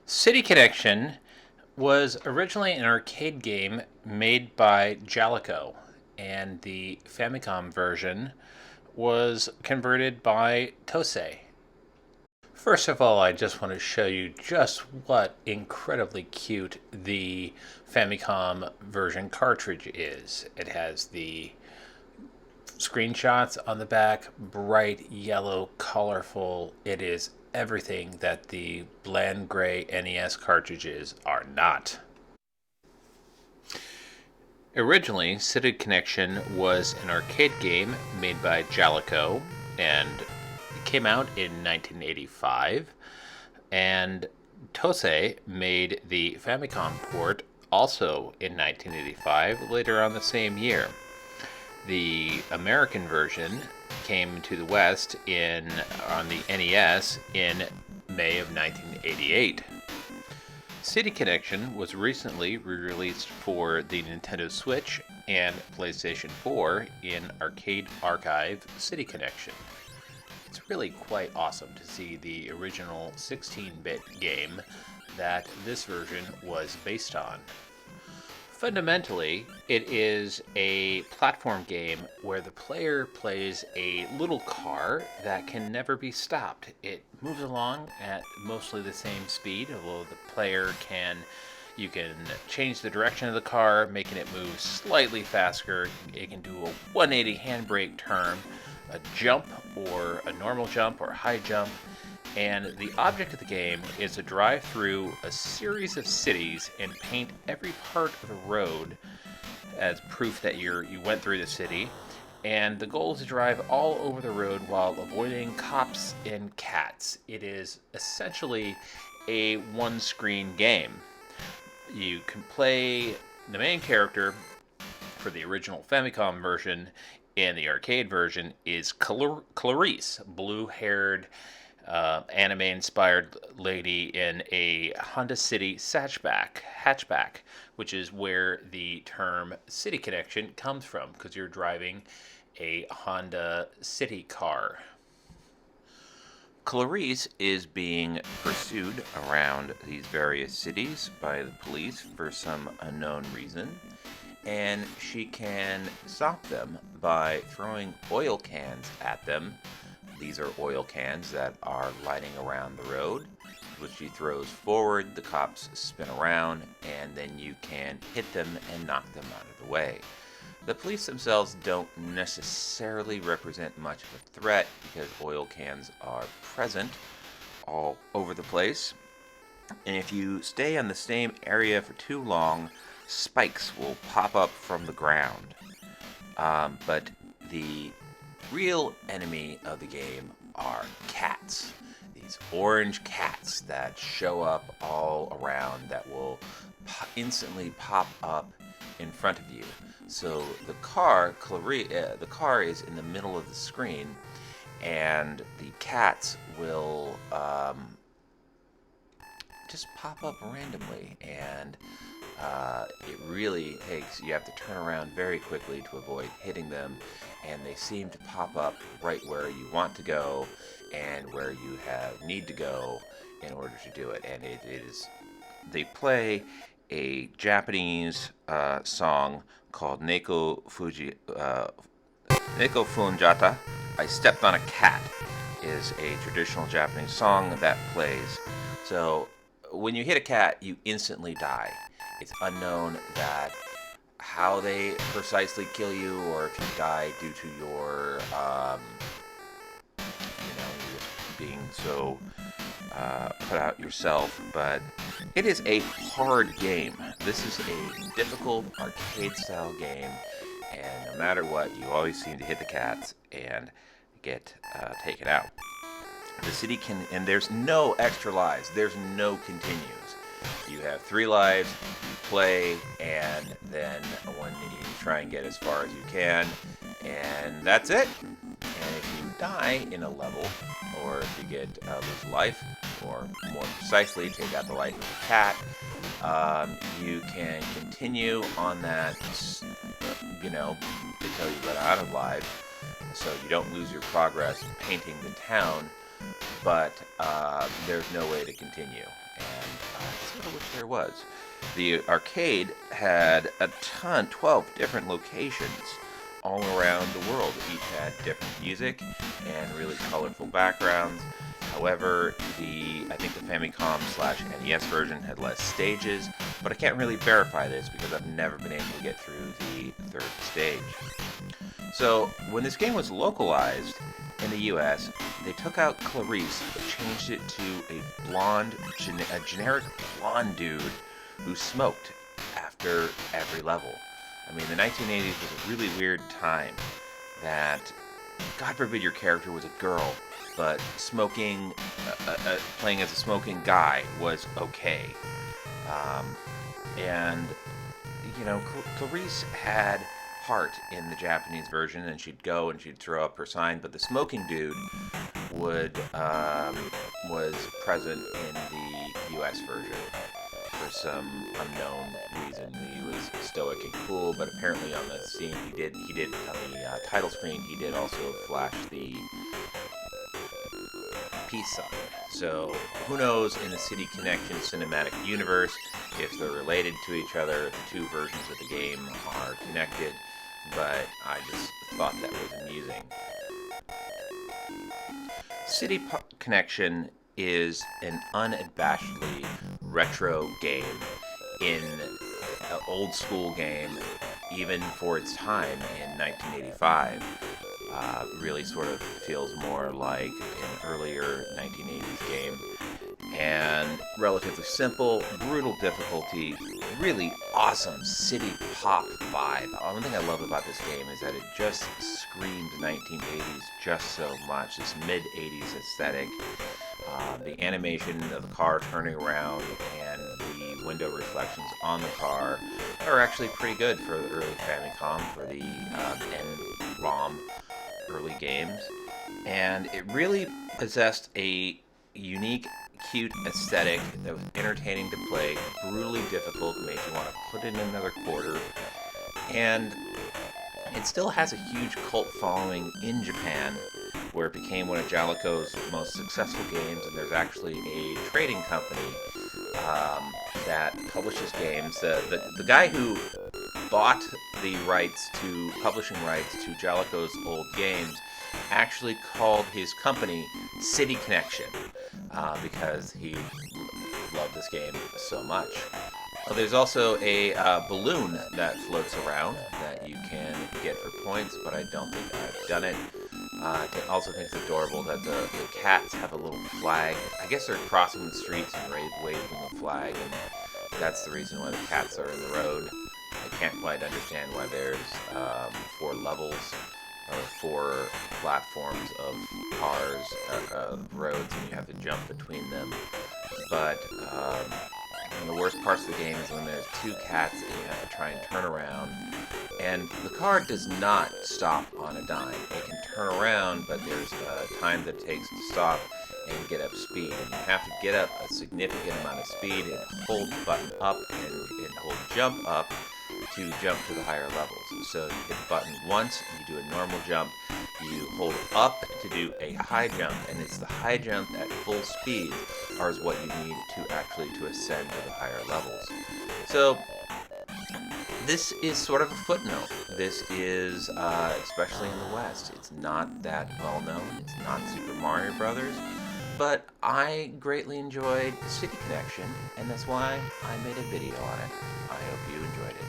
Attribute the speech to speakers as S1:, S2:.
S1: City Connection was originally an arcade game made by Jalico, and the Famicom version was converted by Tosei. First of all, I just want to show you just what incredibly cute the Famicom version cartridge is. It has the screenshots on the back, bright yellow, colorful. It is everything that the bland gray NES cartridges are not. Originally, City Connection was an arcade game made by Jalico, and it came out in 1985. And Tosei made the Famicom port also in 1985, later on the same year. The American version came to the West on the NES in May of 1988. City Connection was recently re-released for the Nintendo Switch and PlayStation 4 in Arcade Archive City Connection. It's really quite awesome to see the original 16-bit game that this version was based on. Fundamentally, it is a platform game where the player plays a little car that can never be stopped. It moves along at mostly the same speed, although you can change the direction of the car, making it move slightly faster. It can do a 180 handbrake turn, a jump or a normal jump or high jump. And the object of the game is to drive through a series of cities and paint every part of the road as proof that you went through the city. And the goal is to drive all over the road while avoiding cops and cats. It is essentially a one-screen game. You can play the main character for the original Famicom version, and the arcade version is Clarice, blue-haired anime-inspired lady in a Honda City hatchback, which is where the term City Connection comes from, because you're driving a Honda City car. Clarice is being pursued around these various cities by the police for some unknown reason, and she can stop them by throwing oil cans at them. These are oil cans that are lighting around the road, which she throws forward, the cops spin around, and then you can hit them and knock them out of the way. The police themselves don't necessarily represent much of a threat because oil cans are present all over the place. And if you stay on the same area for too long, spikes will pop up from the ground. But the real enemy of the game are cats. These orange cats that show up all around that will instantly pop up in front of you. So the car is in the middle of the screen, and the cats will just pop up randomly, and it really takes, you have to turn around very quickly to avoid hitting them, and they seem to pop up right where you want to go and where you need to go in order to do it. And they play a Japanese song called Neko Funjata. I Stepped on a Cat is a traditional Japanese song that plays. So when you hit a cat, you instantly die. It's unknown how they precisely kill you, or if you die due to your, being so put out yourself. But it is a hard game. This is a difficult arcade-style game, and no matter what, you always seem to hit the cats and get taken out. The city and there's no extra lives. There's no continues. You have 3 lives, you play, and then when you try and get as far as you can, and that's it. And if you die in a level, or if you lose life, or more precisely, take out the life of a cat, you can continue on that, until you run out of lives, so you don't lose your progress painting the town, but there's no way to continue. And I wish there was. The arcade had a ton, 12 different locations all around the world. Each had different music and really colorful backgrounds. However, I think the Famicom/NES version had less stages, but I can't really verify this because I've never been able to get through the third stage. So, when this game was localized in the US, they took out Clarice but changed it to a generic blonde dude who smoked after every level. I mean, the 1980s was a really weird time that, God forbid your character was a girl, but playing as a smoking guy was okay. And, Clarice had heart in the Japanese version, and she'd go and she'd throw up her sign, but the smoking dude was present in the US version for some unknown reason. He was stoic and cool, but apparently on the scene he did on the title screen, he did also flash the peace sign. So who knows in the City Connection cinematic universe if they're related to each other. The two versions of the game are connected, but I just thought that was amusing. City Connection is an unabashedly retro game in an old school game, even for its time in 1985. Really sort of feels more like an earlier 1980s game. And relatively simple, brutal difficulty, really awesome city pop vibe. One thing I love about this game is that it just screamed 1980s just so much. This mid-80s aesthetic, the animation of the car turning around and the window reflections on the car are actually pretty good for the early Famicom, for the N-ROM early games. And it really possessed a unique, cute aesthetic that was entertaining to play, brutally difficult, made you want to put in another quarter, and it still has a huge cult following in Japan, where it became one of Jaleco's most successful games, and there's actually a trading company that publishes games. The guy who bought the publishing rights to Jaleco's old games actually called his company City Connection because he loved this game so much. There's also a balloon that floats around that you can get for points, but I don't think I've done it. I also think it's adorable that the cats have a little flag. I guess they're crossing the streets and waving the flag, and that's the reason why the cats are in the road. I can't quite understand why there's 4 levels or 4 platforms of cars, roads, and you have to jump between them. But one of the worst parts of the game is when there's 2 cats and you have to try and turn around. And the car does not stop on a dime. It can turn around, but there's a time that it takes to stop and get up speed. And you have to get up a significant amount of speed and hold the button up and hold jump up to jump to the higher levels. So you hit the button once, you do a normal jump, you hold up to do a high jump, and it's the high jump at full speed is what you need to ascend to the higher levels. So this is sort of a footnote. This is, especially in the West, it's not that well known. It's not Super Mario Brothers, but I greatly enjoyed City Connection, and that's why I made a video on it. I hope you enjoyed it.